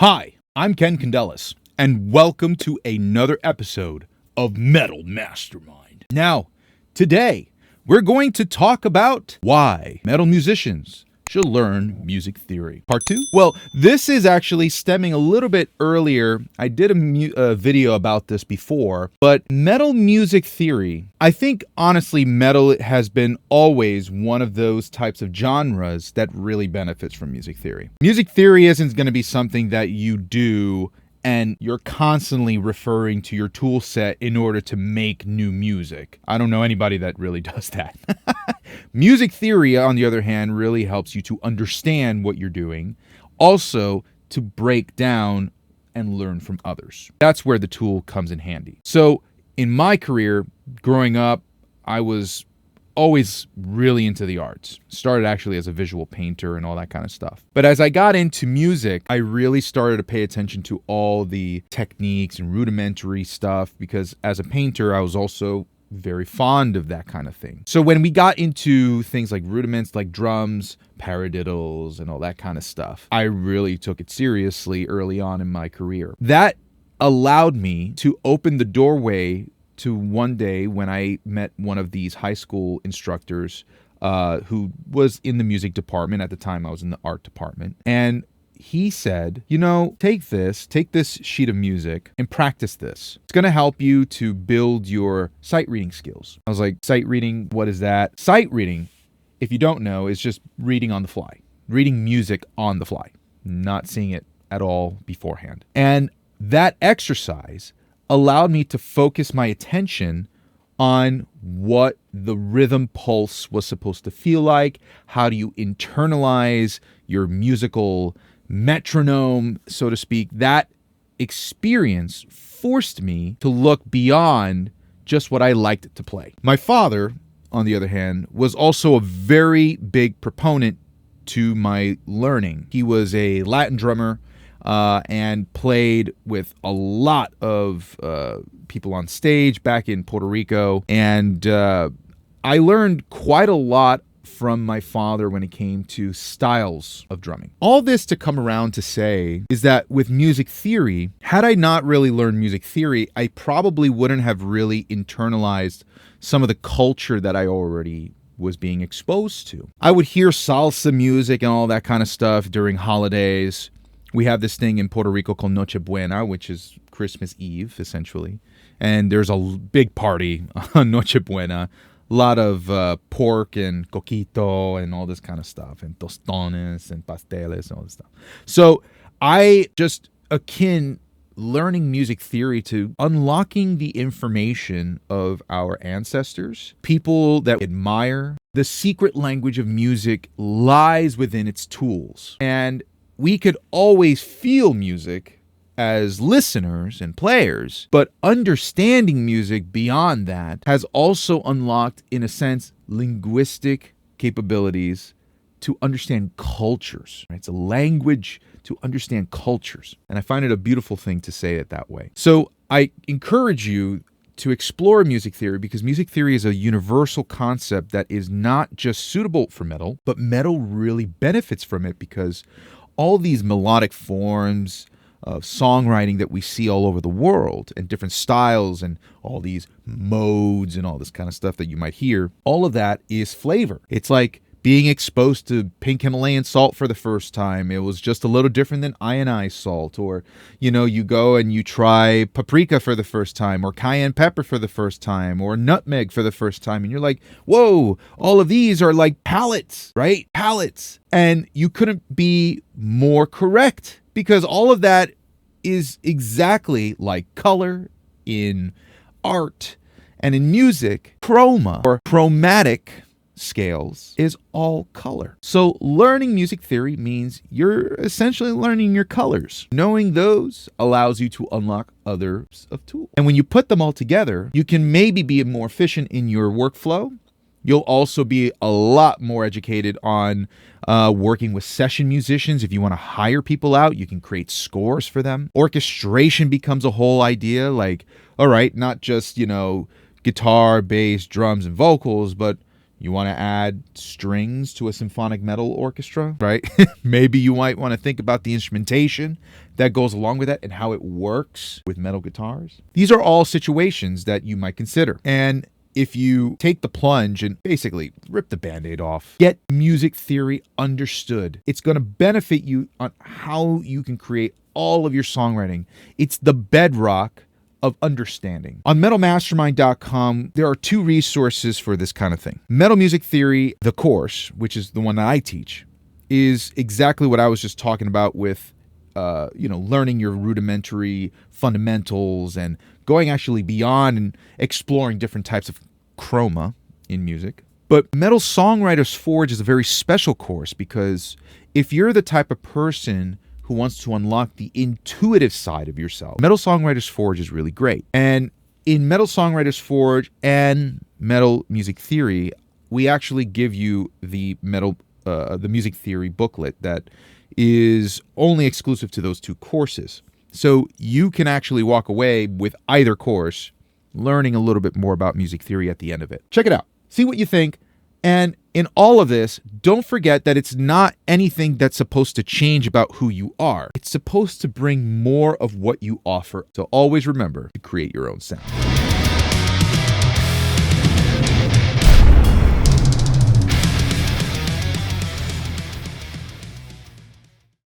Hi, I'm Ken Candelas, and welcome to another episode of Metal Mastermind. Now, today, we're going to talk about why metal musicians should learn music theory. Part 2? Well, this is actually stemming a little bit earlier. I did a video about this before, but metal music theory, I think honestly metal has been always one of those types of genres that really benefits from music theory. Music theory isn't going to be something that you do and you're constantly referring to your tool set in order to make new music. I don't know anybody that really does that. Music theory, on the other hand, really helps you to understand what you're doing, also to break down and learn from others. That's where the tool comes in handy. So in my career, growing up, I was always really into the arts. Started actually as a visual painter and all that kind of stuff. But as I got into music, I really started to pay attention to all the techniques and rudimentary stuff because as a painter, I was also very fond of that kind of thing. So when we got into things like rudiments like drums, paradiddles, and all that kind of stuff, I really took it seriously early on in my career. That allowed me to open the doorway to one day when I met one of these high school instructors who was in the music department. At the time, I was in the art department. And he said, take this sheet of music and practice this. It's going to help you to build your sight reading skills. I was like, sight reading, what is that? Sight reading, if you don't know, is just reading on the fly, reading music on the fly, not seeing it at all beforehand. And that exercise allowed me to focus my attention on what the rhythm pulse was supposed to feel like. How do you internalize your musical metronome, so to speak? That experience forced me to look beyond just what I liked to play. My father, on the other hand, was also a very big proponent to my learning. He was a Latin drummer and played with a lot of people on stage back in Puerto Rico. And I learned quite a lot from my father when it came to styles of drumming. All this to come around to say is that with music theory, had I not really learned music theory, I probably wouldn't have really internalized some of the culture that I already was being exposed to. I would hear salsa music and all that kind of stuff during holidays. We have this thing in Puerto Rico called Noche Buena, which is Christmas Eve, essentially. And there's a big party on Noche Buena. A lot of pork and coquito and all this kind of stuff, and tostones and pasteles and all this stuff. So I just akin learning music theory to unlocking the information of our ancestors, people that admire. The secret language of music lies within its tools. And we could always feel music as listeners and players, but understanding music beyond that has also unlocked, in a sense, linguistic capabilities to understand cultures. Right? It's a language to understand cultures. And I find it a beautiful thing to say it that way. So I encourage you to explore music theory because music theory is a universal concept that is not just suitable for metal, but metal really benefits from it because all these melodic forms of songwriting that we see all over the world and different styles and all these modes and all this kind of stuff that you might hear, all of that is flavor. It's like being exposed to pink Himalayan salt for the first time. It was just a little different than ionized salt. Or, you go and you try paprika for the first time or cayenne pepper for the first time or nutmeg for the first time. And you're like, whoa, all of these are like palettes, right? Palettes. And you couldn't be more correct because all of that is exactly like color in art and in music. Chroma or chromatic scales is all color. So learning music theory means you're essentially learning your colors. Knowing those allows you to unlock others of tools. And when you put them all together, you can maybe be more efficient in your workflow. You'll also be a lot more educated on working with session musicians. If you want to hire people out, you can create scores for them. Orchestration becomes a whole idea. Like, all right, not just, guitar, bass, drums, and vocals, but You want to add strings to a symphonic metal orchestra, right? Maybe you might want to think about the instrumentation that goes along with that and how it works with metal guitars. These are all situations that you might consider. And if you take the plunge and basically rip the Band-Aid off, get music theory understood, it's going to benefit you on how you can create all of your songwriting. It's the bedrock of understanding. On metalmastermind.com, there are 2 resources for this kind of thing. Metal Music Theory, the course, which is the one that I teach, is exactly what I was just talking about with learning your rudimentary fundamentals and going actually beyond and exploring different types of chroma in music. But Metal Songwriters Forge is a very special course because if you're the type of person who wants to unlock the intuitive side of yourself, Metal Songwriters Forge is really great. And in Metal Songwriters Forge and Metal Music Theory, we actually give you the music theory booklet that is only exclusive to those 2 courses. So you can actually walk away with either course learning a little bit more about music theory at the end of it. Check it out. See what you think. And in all of this, don't forget that it's not anything that's supposed to change about who you are. It's supposed to bring more of what you offer. So always remember to create your own sound.